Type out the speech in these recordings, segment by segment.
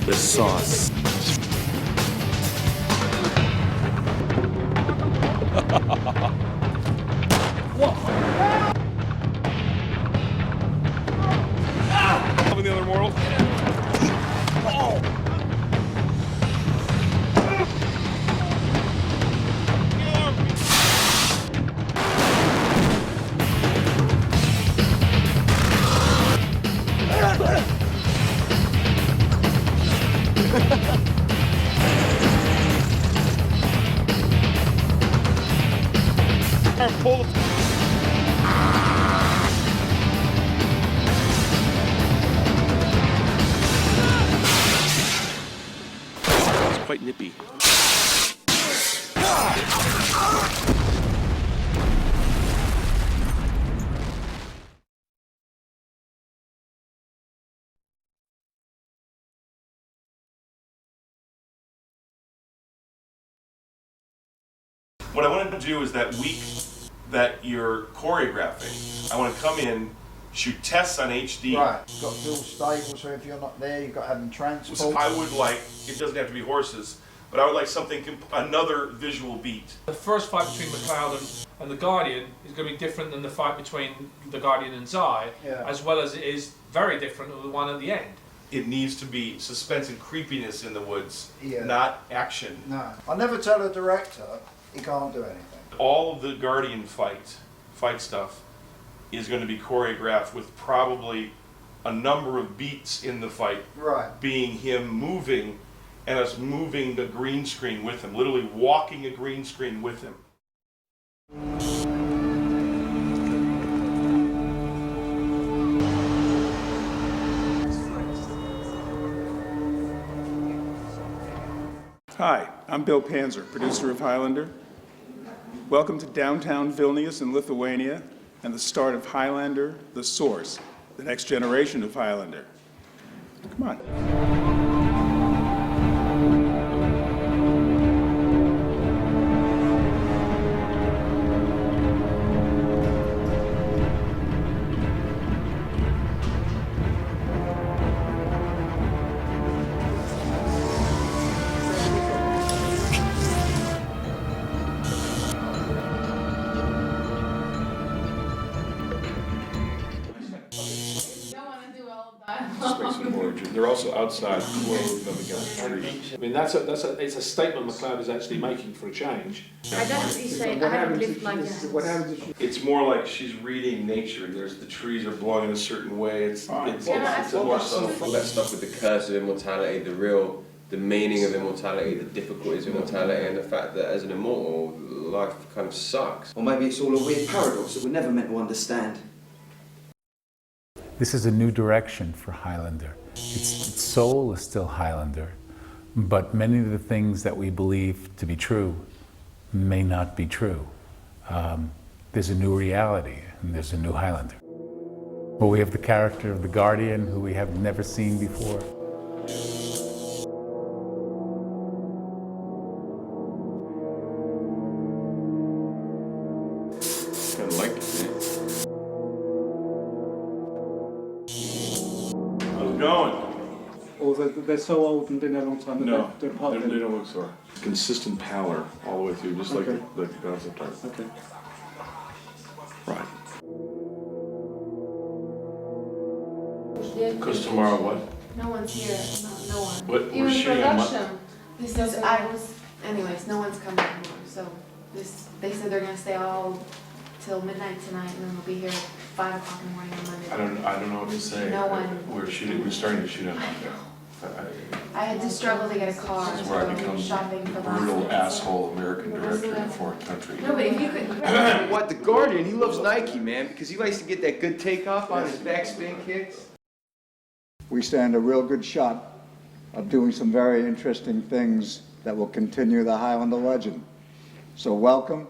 the sauce. In the other world. Pull. It's quite nippy. What I wanted to do is that week that you're choreographing, I want to come in, shoot tests on HD. Right, you've got to do all stable, so if you're not there, you've got to have them transport. So I would like, it doesn't have to be horses, but I would like something, another visual beat. The first fight between McLeod and the Guardian is going to be different than the fight between the Guardian and Zai, as well as it is very different from the one at the end. It needs to be suspense and creepiness in the woods, Yeah. not action. No, I never tell a director he can't do anything. All of the Guardian fight stuff is going to be choreographed with probably a number of beats in the fight, Right. being him moving and us moving the green screen with him, literally walking a green screen with him. Hi, I'm Bill Panzer, producer of Highlander. Welcome to downtown Vilnius in Lithuania and the start of Highlander, the Source, the next generation of Highlander. Come on. They're also outside, clothed them against trees. I mean, it's a statement McLeod is actually making for a change. I don't actually say I haven't lived like that. What happens if It's more like she's reading nature. There's the trees are blowing in a certain way. It's a more subtle. All that stuff with the curse of immortality, the meaning of immortality, the difficulties of immortality, and the fact that as an immortal, life kind of sucks. Or maybe it's all a weird paradox that we're never meant to understand. This is a new direction for Highlander. Its soul is still Highlander, but many of the things that we believe to be true may not be true. There's a new reality, and there's a new Highlander. Well, we have the character of the Guardian, who we have never seen before. Kind of like it. How's it going? Or they're so old and been there a long time that No, they're part of they it. don't look so. Consistent pallor all the way through, just Okay. like the concept art. Okay. Right. Because tomorrow what? No one's here. No one. What, Even we're shooting on what? production. Anyways, no one's coming anymore. So they said they're gonna stay all till midnight tonight, and then we'll be here at 5 o'clock in the morning on Monday. I don't know what to say. No one. We're starting to shoot on Monday. I had to struggle to get a car, This is so where I I'm become shopping for last brutal minute. asshole American director in a foreign country. No, but if you could. What, the Guardian? He loves Nike, man, because he likes to get that good takeoff on his backspin kicks. We stand a real good shot of doing some very interesting things that will continue the Highlander legend. So welcome.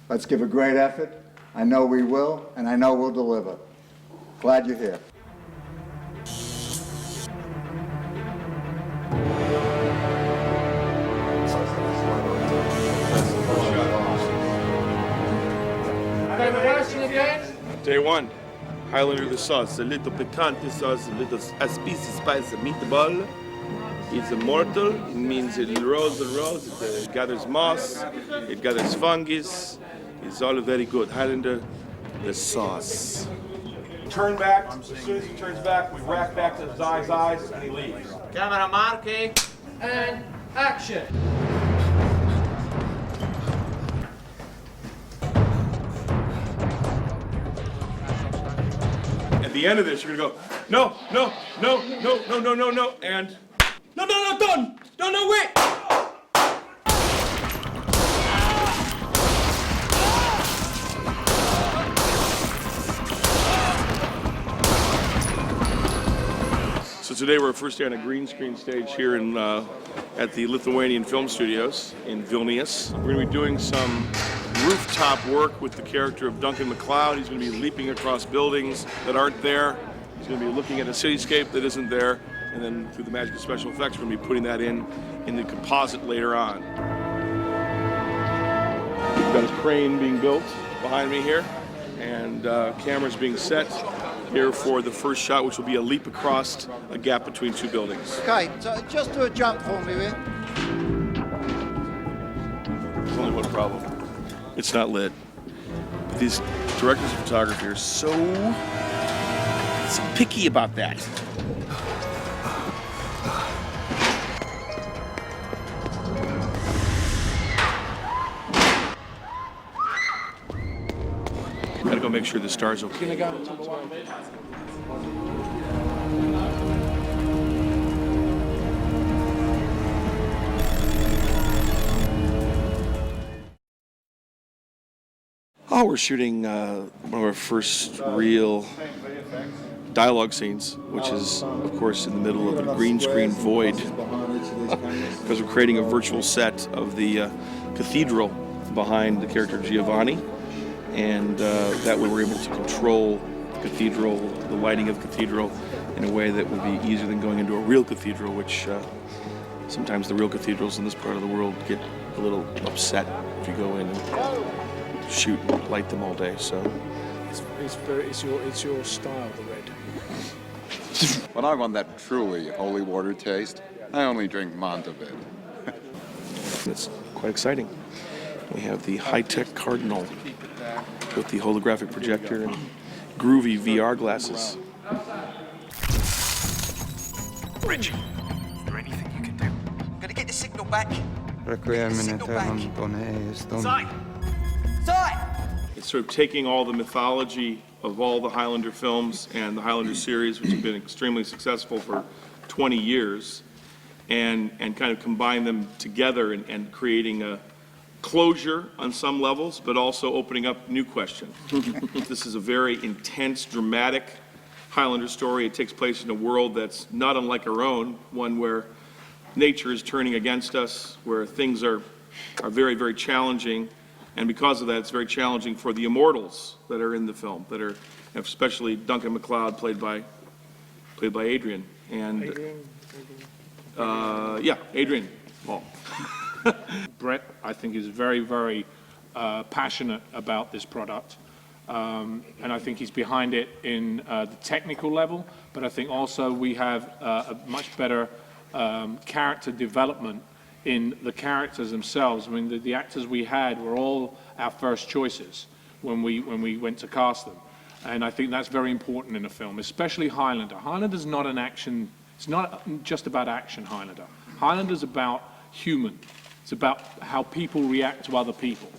Let's give a great effort. I know we will, and I know we'll deliver. Glad you're here. Day one, Highlander the sauce, a little picante sauce, a little spicy meatball. It's immortal. It means it rolls and rolls. It gathers moss. It gathers fungus. It's all very good. Highlander, the sauce. Turn back. As soon as he turns back, we rack back to Zai's eyes, and he leaves. Camera marque and action. At the end of this, you're gonna go, no, no, no, no, no, no, no, no, and no, no, no, don't, no, no, wait. So today we're first day on a green screen stage here in at the Lithuanian Film Studios in Vilnius. We're gonna be doing some rooftop work with the character of Duncan MacLeod. He's going to be leaping across buildings that aren't there. He's going to be looking at a cityscape that isn't there. And then through the magic of special effects, we're going to be putting that in the composite later on. We've got a crane being built behind me here. And cameras being set here for the first shot, which will be a leap across a gap between two buildings. Okay, so just do a jump for me, will you? There's only one problem. It's not lit. But these directors of photography are so picky about that. Gotta go make sure the star's okay. Oh, we're shooting one of our first real dialogue scenes, which is, of course, in the middle of a green screen void, because we're creating a virtual set of the cathedral behind the character Giovanni, and that way we're able to control the cathedral, the lighting of the cathedral, in a way that would be easier than going into a real cathedral, which sometimes the real cathedrals in this part of the world get a little upset if you go in and shoot and light them all day. So It's your style, the red. When I want that truly holy water taste, I only drink Montevit. It's quite exciting. We have the high-tech Cardinal with the holographic projector and groovy VR glasses. Richie, is there anything you can do? I'm gonna get the signal back. Requiem in aeternum It's sort of taking all the mythology of all the Highlander films and the Highlander series, which have been extremely successful for 20 years, and kind of combine them together and creating a closure on some levels, but also opening up new questions. This is a very intense, dramatic Highlander story. It takes place in a world that's not unlike our own, one where nature is turning against us, where things are very, very challenging. And because of that, it's very challenging for the immortals that are in the film, that are, especially Duncan MacLeod, played by Adrian. And Adrian Paul. Brett, I think, is very, very passionate about this product. And I think he's behind it in the technical level, but I think also we have a much better character development in the characters themselves. I mean, the actors we had were all our first choices when we went to cast them. And I think that's very important in a film, especially Highlander. Highlander's not an action, it's not just about action, Highlander. Highlander's about human. It's about how people react to other people.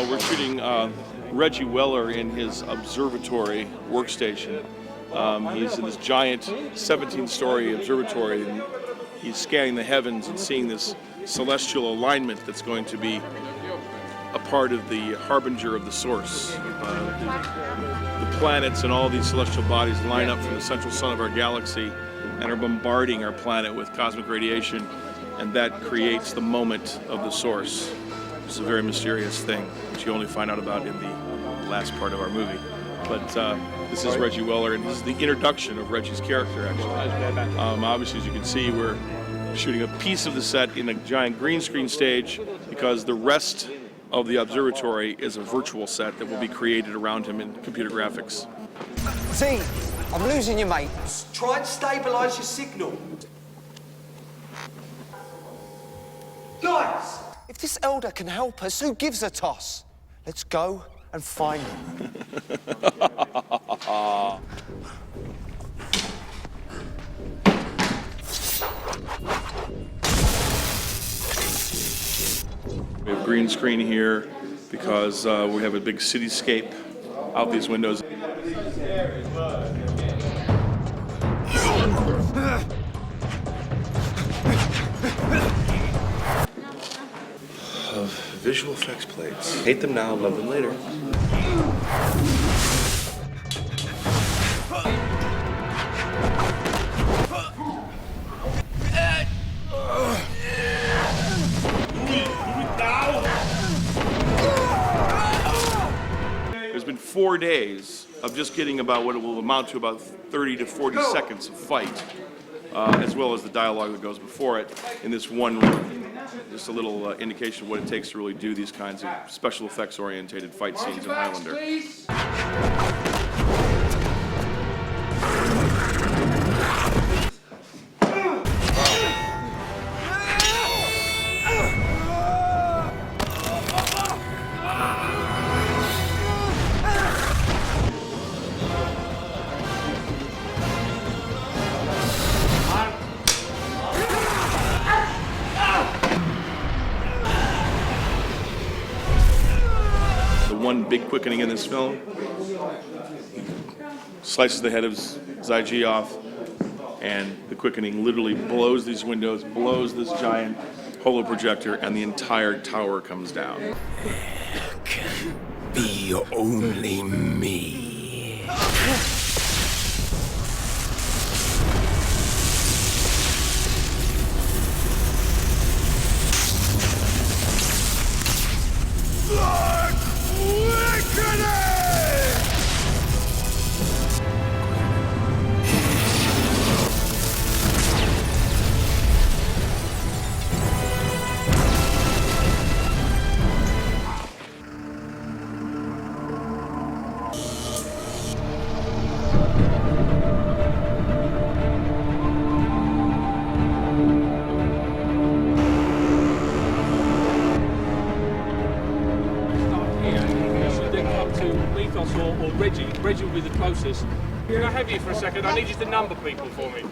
We're shooting Reggie Weller in his observatory workstation. He's in this giant 17-story observatory, and he's scanning the heavens and seeing this celestial alignment that's going to be a part of the harbinger of the source. The planets and all these celestial bodies line up from the central sun of our galaxy and are bombarding our planet with cosmic radiation, and that creates the moment of the source. It's a very mysterious thing, which you only find out about in the last part of our movie. But this is Reggie Weller, and this is the introduction of Reggie's character, actually. Obviously, as you can see, we're shooting a piece of the set in a giant green screen stage because the rest of the observatory is a virtual set that will be created around him in computer graphics. Z, I'm losing you, mate. Try and stabilise your signal. Guys! If this elder can help us, who gives a toss? Let's go and find him. We have green screen here because we have a big cityscape out these windows. Visual effects plates. Hate them now, love them later. There's been 4 days of just getting about what it will amount to about 30 to 40 seconds of fight, as well as the dialogue that goes before it in this one room. Just a little indication of what it takes to really do these kinds of special effects orientated fight scenes in Highlander. One big quickening in this film slices the head of Zyg off, and the quickening literally blows these windows, blows this giant holo projector, and the entire tower comes down. It can be only me. Or Reggie. Reggie will be the closest. Can I have you for a second? I need you to number people for me.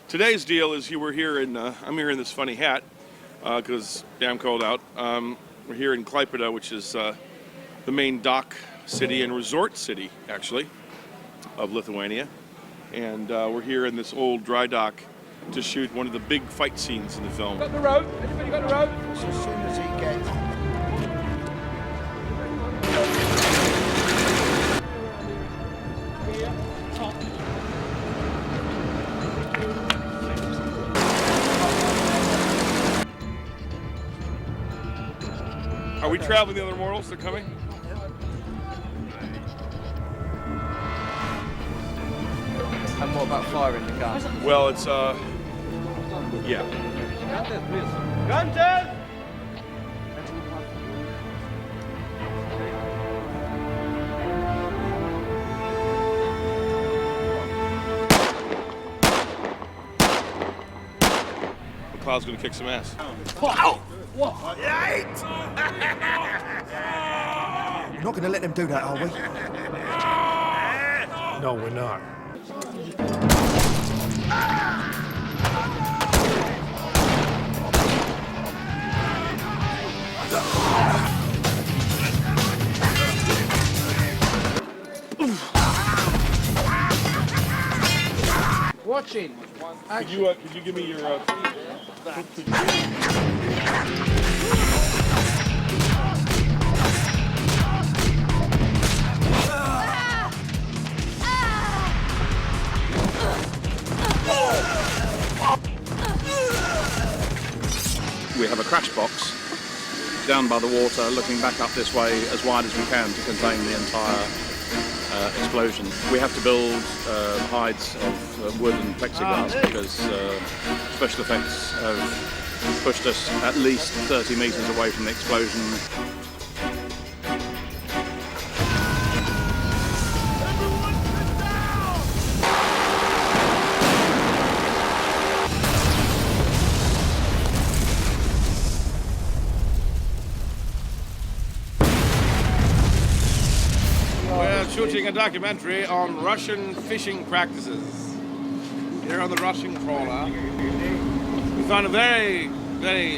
Today's deal is we're here in, I'm here in this funny hat because damn cold out. We're here in Klaipėda, which is the main dock city and resort city, actually, of Lithuania. And we're here in this old dry dock to shoot one of the big fight scenes in the film. Got the rope? Anybody got the rope? As soon as he gets. Are we traveling the other mortals? They're coming? And what about firing the gun? Well, it's, yeah. Gunther! McLeod's gonna kick some ass. Oh! What? We're not going to let them do that, are we? No, we're not. Watching. Could you give me your, We have a crash box down by the water, looking back up this way as wide as we can to contain the entire explosion. We have to build hides of wood and plexiglass because special effects have pushed us at least 30 meters away from the explosion. shooting a documentary on Russian fishing practices. Here on the Russian trawler, we found a very, very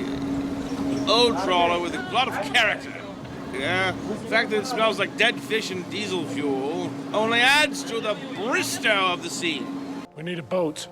old trawler with a lot of character. Yeah, the fact that it smells like dead fish and diesel fuel only adds to the bristow of the scene. We need a boat.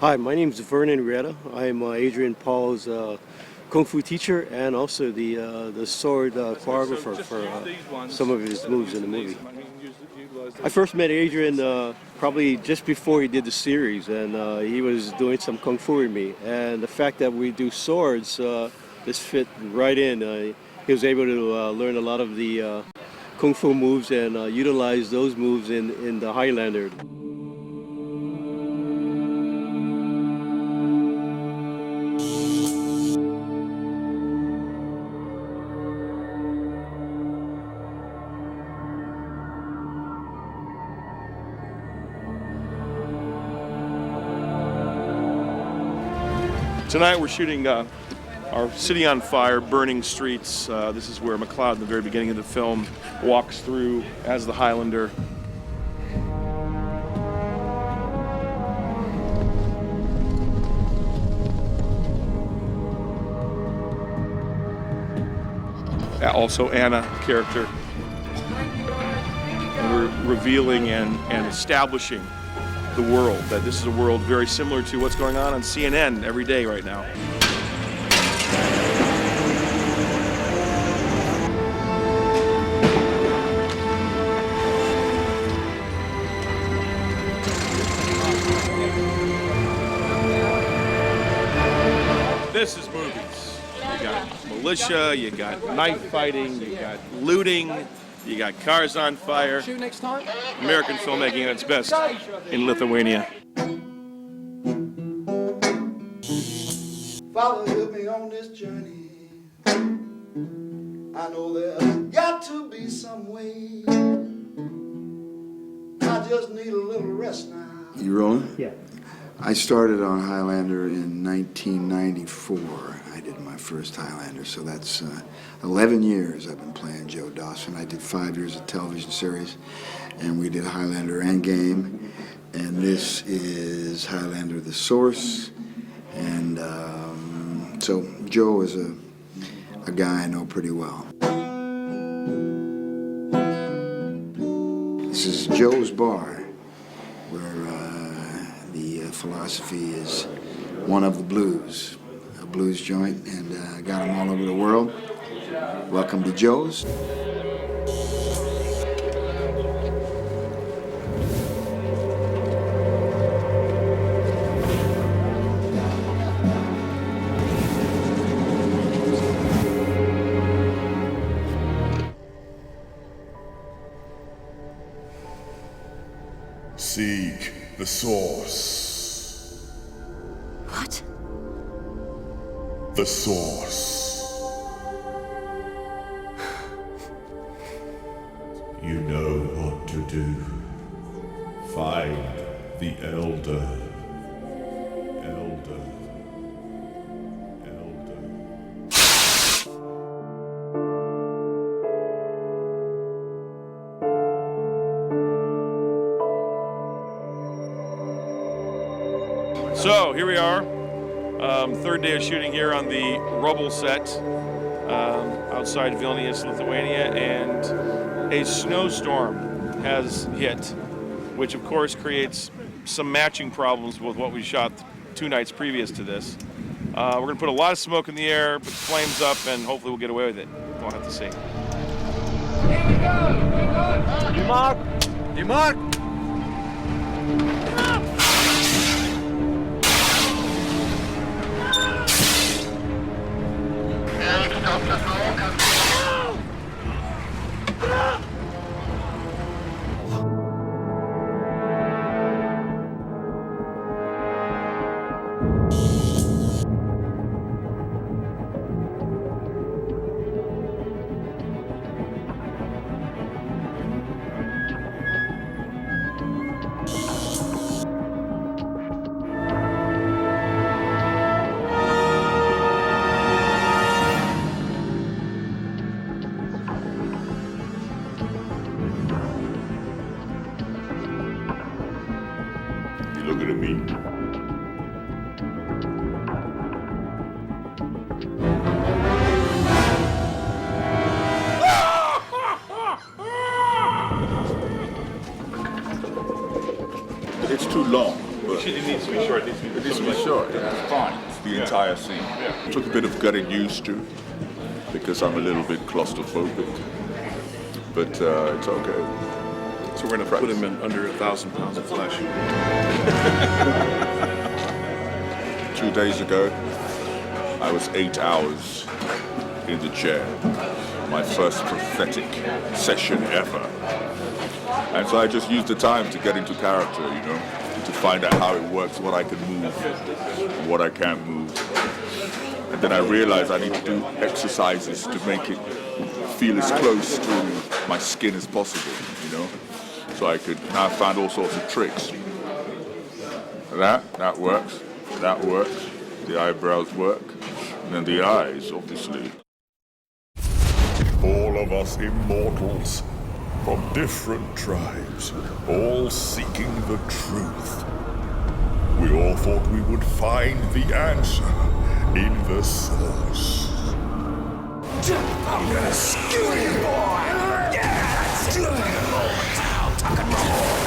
Hi, my name is Vernon Rieta. I am Adrian Paul's kung fu teacher and also the sword choreographer for some of his moves in the movie. I first met Adrian probably just before he did the series, and he was doing some kung fu with me. And the fact that we do swords, this fit right in. He was able to learn a lot of the kung fu moves and utilize those moves in the Highlander. Tonight we're shooting our City on Fire, Burning Streets. This is where MacLeod, in the very beginning of the film, walks through as the Highlander. Also Anna character. And we're revealing and establishing the world, that this is a world very similar to what's going on CNN every day right now. This is movies. You got militia, you got knife fighting, you got looting, you got cars on fire. Shoot next time? American filmmaking at its best in Lithuania. Father, help me on this journey. I know there's got to be some way. I just need a little rest now. You rolling? Yeah. I started on Highlander in 1994. I did my first Highlander, so that's 11 years I've been playing Joe Dawson. I did 5 years of television series, and we did Highlander Endgame, and this is Highlander The Source, and so Joe is a guy I know pretty well. This is Joe's Bar, where the philosophy is one of the blues, a blues joint, and I got them all over the world. Welcome to Joe's. Seek the source. What? The source. You know what to do. Find the Elder. Elder. So here we are, third day of shooting here on the rubble set outside Vilnius, Lithuania, and a snowstorm has hit, which of course creates some matching problems with what we shot 2 nights previous to this. We're going to put a lot of smoke in the air, put flames up, and hopefully we'll get away with it. We'll have to see. Demark! Demark! You looking at me? It's too long. But It needs to be short. It needs to be short. Yeah, it's fine. It's the entire scene. Yeah. Took a bit of getting used to because I'm a little bit claustrophobic. But it's okay. So we're going to put him in under 1,000 pounds of flesh. 2 days ago, I was 8 hours in the chair. My first prosthetic session ever. And so I just used the time to get into character, you know, to find out how it works, what I can move, and what I can't move. And then I realized I need to do exercises to make it feel as close to my skin as possible, you know. So I found all sorts of tricks. That works, the eyebrows work, and then the eyes, obviously. All of us immortals, from different tribes, all seeking the truth. We all thought we would find the answer in the source. I'm gonna skew you, boy! Yeah! That's it! Tuck and roll.